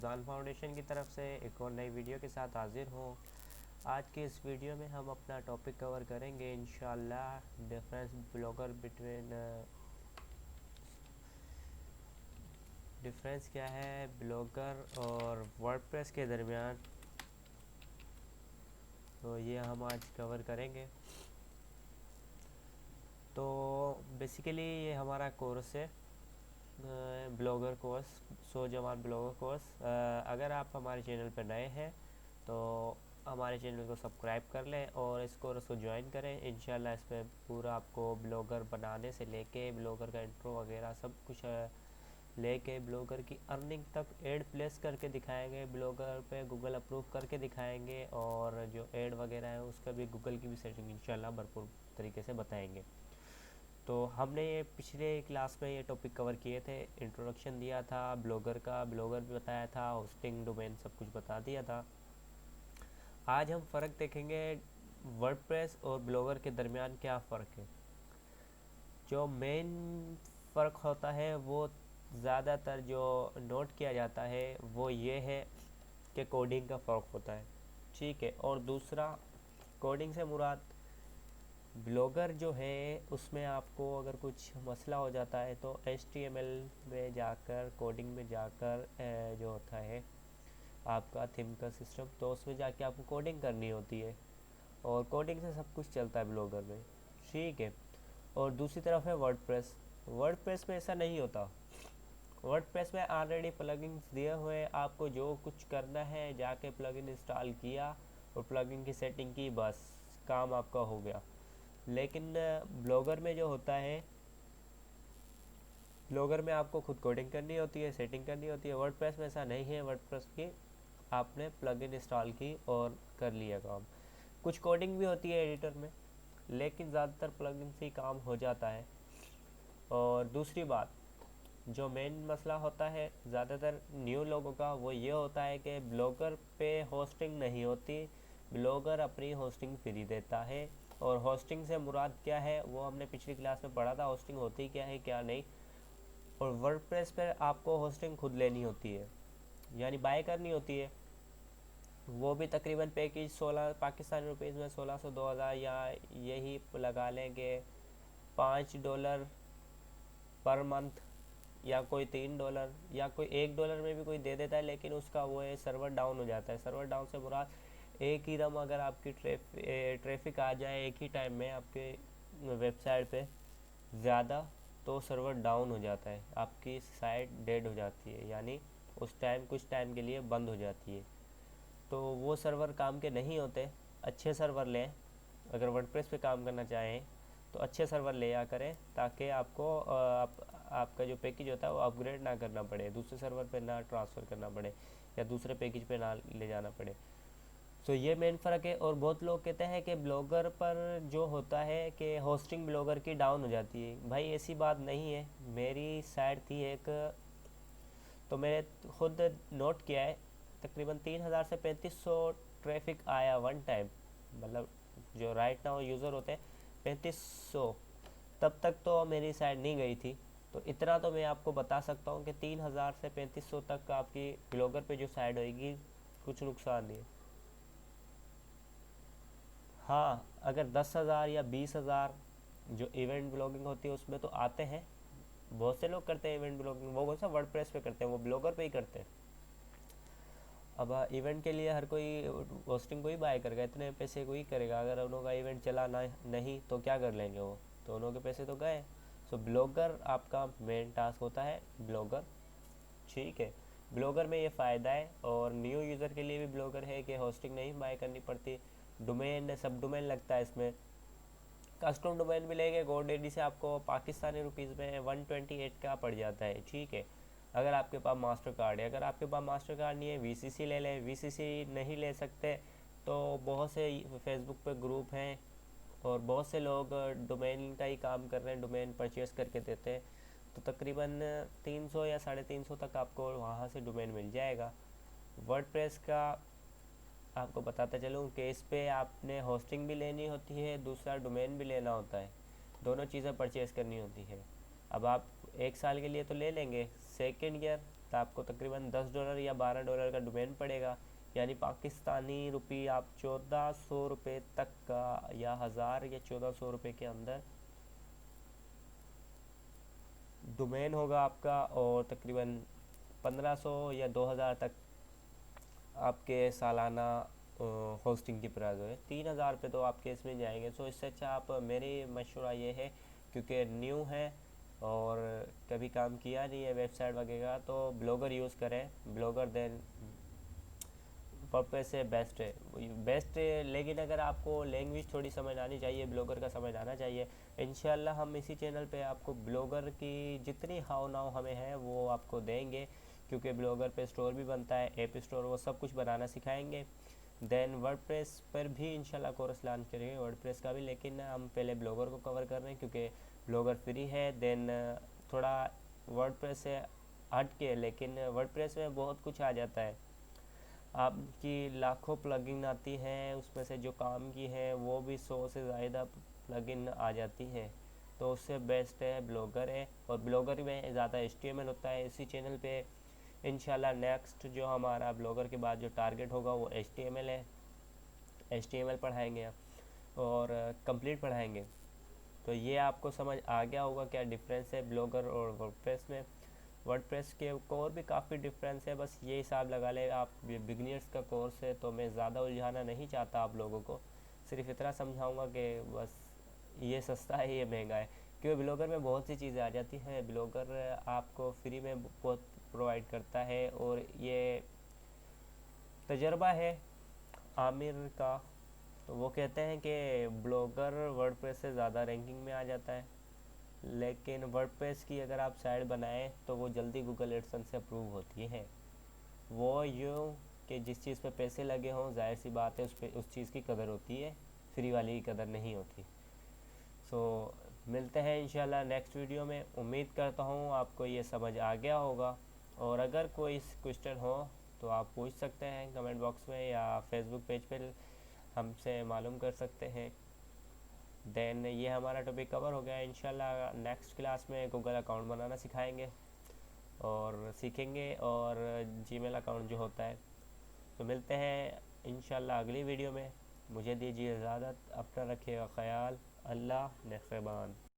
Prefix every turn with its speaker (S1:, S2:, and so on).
S1: जान फाउंडेशन की तरफ से एक और नई वीडियो के साथ हाजिर हूँ। आज की इस वीडियो में हम अपना टॉपिक कवर करेंगे इंशाल्लाह डिफरेंस क्या है ब्लॉगर और वर्डप्रेस के दरमियान, तो ये हम आज कवर करेंगे। तो बेसिकली ये हमारा कोर्स है, ब्लॉगर कोर्स, सो जवान ब्लॉगर कोर्स। अगर आप हमारे चैनल पर नए हैं तो हमारे चैनल को सब्सक्राइब कर लें और इस कोर्स को ज्वाइन करें। इंशाल्लाह इस पर पूरा आपको ब्लॉगर बनाने से लेके ब्लॉगर का इंट्रो वगैरह सब कुछ लेके ब्लॉगर की अर्निंग तक एड प्लेस करके दिखाएंगे, ब्लॉगर पे गूगल अप्रूव करके दिखाएंगे, और जो एड वगैरह है उसका भी गूगल की भी सेटिंग इंशाल्लाह भरपूर तरीके से बताएंगे। तो हमने ये पिछले क्लास में ये टॉपिक कवर किए थे, इंट्रोडक्शन दिया था ब्लॉगर का, ब्लॉगर भी बताया था, होस्टिंग डोमेन सब कुछ बता दिया था। आज हम फ़र्क देखेंगे वर्डप्रेस और ब्लॉगर के दरमियान क्या फ़र्क है। जो मेन फ़र्क होता है वो ज़्यादातर जो नोट किया जाता है वो ये है कि कोडिंग का फ़र्क होता है, ठीक है। और दूसरा, कोडिंग से मुराद ब्लॉगर जो है उसमें आपको अगर कुछ मसला हो जाता है तो HTML में जाकर, कोडिंग में जाकर जो होता है आपका थीम का सिस्टम, तो उसमें जाके आपको कोडिंग करनी होती है और कोडिंग से सब कुछ चलता है ब्लॉगर में, ठीक है। और दूसरी तरफ है वर्डप्रेस। वर्डप्रेस में ऐसा नहीं होता। वर्डप्रेस में ऑलरेडी प्लगइन्स दिए हुए हैं, आपको जो कुछ करना है जाके प्लगइन इंस्टॉल किया और प्लगइन की सेटिंग की, बस काम आपका हो गया। लेकिन ब्लॉगर में जो होता है, ब्लॉगर में आपको खुद कोडिंग करनी होती है, सेटिंग करनी होती है। वर्डप्रेस में ऐसा नहीं है। वर्डप्रेस की आपने प्लगइन इंस्टॉल की और कर लिया काम। कुछ कोडिंग भी होती है एडिटर में, लेकिन ज़्यादातर प्लगइन से ही काम हो जाता है। और दूसरी बात, जो मेन मसला होता है ज़्यादातर न्यू लोगों का, वो ये होता है कि ब्लॉगर पे होस्टिंग नहीं होती, ब्लॉगर अपनी होस्टिंग फ्री देता है। और होस्टिंग से मुराद क्या है वो हमने पिछली क्लास में पढ़ा था, होस्टिंग होती क्या है क्या नहीं। और वर्डप्रेस पर आपको होस्टिंग खुद लेनी होती है, यानी बाय करनी होती है। वो भी तकरीबन पैकेज 16 पाकिस्तानी रुपीज़ में 1600 2000, या यही लगा लेंगे $5 पर मंथ, या कोई $3, या कोई $1 में भी कोई दे देता है, लेकिन उसका वो है सर्वर डाउन हो जाता है। सर्वर डाउन से मुराद एक ही दम अगर आपकी ट्रैफिक आ जाए एक ही टाइम में आपके वेबसाइट पे ज़्यादा, तो सर्वर डाउन हो जाता है, आपकी साइट डेड हो जाती है, यानी उस टाइम कुछ टाइम के लिए बंद हो जाती है। तो वो सर्वर काम के नहीं होते। अच्छे सर्वर लें, अगर वर्डप्रेस पे काम करना चाहें तो अच्छे सर्वर ले आ करें, ताकि आपको आपका जो पैकेज होता है वो अपग्रेड ना करना पड़े, दूसरे सर्वर पे ना ट्रांसफ़र करना पड़े, या दूसरे पैकेज पे ना ले जाना पड़े। तो ये मेन फ़र्क है। और बहुत लोग कहते हैं कि ब्लॉगर पर जो होता है कि होस्टिंग ब्लॉगर की डाउन हो जाती है। भाई ऐसी बात नहीं है। मेरी साइट थी एक, तो मैंने खुद नोट किया है, तकरीबन 3000 से 3500 ट्रैफिक आया वन टाइम, मतलब जो राइट नाउ यूज़र होते हैं 3500, तब तक तो मेरी साइट नहीं गई थी। तो इतना तो मैं आपको बता सकता हूँ कि 3000 से 3500 तक आपकी ब्लॉगर पे जो साइट होएगी कुछ नुकसान नहीं है। हाँ, अगर 10,000 या 20,000 जो इवेंट ब्लॉगिंग होती है उसमें तो आते हैं, बहुत से लोग करते हैं इवेंट ब्लॉगिंग। वो कौन सा वर्डप्रेस पे करते हैं, वो ब्लॉगर पे ही करते हैं। अब इवेंट के लिए हर कोई होस्टिंग को ही बाय करेगा, इतने पैसे को ही करेगा। अगर उन्हों का इवेंट चला ना नहीं तो क्या कर लेंगे वो, तो उन्हों के पैसे तो गए। सो ब्लॉगर आपका मेन टास्क होता है ब्लॉगर, ठीक है। ब्लॉगर में ये फ़ायदा है, और न्यू यूज़र के लिए भी ब्लॉगर है कि होस्टिंग नहीं बाय करनी पड़ती। डोमेन, सब डोमेन लगता है इसमें। कस्टम डोमेन मिलेंगे GoDaddy से आपको पाकिस्तानी रुपीज़ में 128 का पड़ जाता है, ठीक है। अगर आपके पास मास्टर कार्ड है, अगर आपके पास मास्टर कार्ड नहीं है VCC ले लें। VCC नहीं ले सकते तो बहुत से फेसबुक पे ग्रुप हैं और बहुत से लोग डोमेन का ही काम कर रहे हैं, डोमेन परचेस करके देते हैं। तो तकरीबन 300 या 350 तक आपको वहाँ से डोमेन मिल जाएगा। वर्डप्रेस का आपको बताता चलूँ कि इस पे आपने होस्टिंग भी लेनी होती है, दूसरा डोमेन भी लेना होता है, दोनों चीज़ें परचेज़ करनी होती है। अब आप एक साल के लिए तो ले लेंगे, सेकेंड ईयर तो आपको तकरीबन $10 या $12 का डोमेन पड़ेगा, यानी पाकिस्तानी रुपी आप 1400 रुपये तक का या 1000 या 1400 रुपये के अंदर डोमेन होगा आपका, और तकरीबन 1500 या 2000 तक आपके सालाना होस्टिंग की प्राइस है। 3000 पे तो आपके इसमें जाएंगे। सो इससे अच्छा आप, मेरी मशवरा ये है, क्योंकि न्यू है और कभी काम किया नहीं है वेबसाइट वगैरह, तो ब्लॉगर यूज़ करें। ब्लॉगर देन वर्डप्रेस से बेस्ट है। लेकिन अगर आपको लैंग्वेज थोड़ी समझ आनी चाहिए, ब्लॉगर का समझ आना चाहिए, इंशाल्लाह हम इसी चैनल पे आपको ब्लॉगर की जितनी हाव नाव हमें है वो आपको देंगे, क्योंकि ब्लॉगर पे स्टोर भी बनता है, ऐप स्टोर, वो सब कुछ बनाना सिखाएंगे। देन वर्डप्रेस पर भी इंशाल्लाह कोर्स लॉन्च करेंगे, वर्डप्रेस का भी, लेकिन हम पहले ब्लॉगर को कवर कर रहे हैं क्योंकि ब्लॉगर फ्री है। देन थोड़ा वर्डप्रेस से हट के, लेकिन वर्डप्रेस में बहुत कुछ आ जाता है, आपकी लाखों प्लगइन आती हैं, उसमें से जो काम की है वो भी 100 से ज़्यादा प्लगइन आ जाती है, तो उससे बेस्ट है ब्लॉगर है। और ब्लॉगर में ज़्यादा HTML होता है। इसी चैनल पे इंशाल्लाह नेक्स्ट जो हमारा ब्लॉगर के बाद जो टारगेट होगा वो HTML है, HTML पढ़ाएंगे और कंप्लीट पढ़ाएंगे। तो ये आपको समझ आ गया होगा क्या डिफरेंस है ब्लॉगर और वर्डप्रेस में। वर्डप्रेस के और भी काफ़ी डिफरेंस है, बस ये हिसाब लगा ले आप, बिगनियर्स का कोर्स है तो मैं ज़्यादा उलझाना नहीं चाहता आप लोगों को, सिर्फ इतना समझाऊंगा कि बस ये सस्ता है ये महंगा है, क्योंकि ब्लॉगर में बहुत सी चीज़ें आ जाती हैं। ब्लॉगर आपको फ्री में बहुत प्रोवाइड करता है, और ये तजर्बा है आमिर का, तो वो कहते हैं कि ब्लॉगर वर्डप्रेस से ज़्यादा रैंकिंग में आ जाता है, लेकिन वर्डप्रेस की अगर आप साइट बनाएं तो वो जल्दी गूगल एडसेंस से अप्रूव होती है। वो यूँ कि जिस चीज़ पे पैसे लगे हों, जाहिर सी बात है उस चीज़ की कदर होती है, फ्री वाली की कदर नहीं होती। सो मिलते हैं इंशाल्लाह नेक्स्ट वीडियो में। उम्मीद करता हूँ आपको ये समझ आ गया होगा, और अगर कोई क्वेश्चन हो तो आप पूछ सकते हैं कमेंट बॉक्स में, या फेसबुक पेज पर हमसे मालूम कर सकते हैं। देन ये हमारा टॉपिक कवर हो गया। इंशाल्लाह नेक्स्ट क्लास में गूगल अकाउंट बनाना सिखाएंगे और सीखेंगे, और जीमेल अकाउंट जो होता है। तो मिलते हैं इंशाल्लाह अगली वीडियो में। मुझे दीजिए इजाज़त, अपना रखिएगा ख्याल। अल्लाह नेफ़ेबान।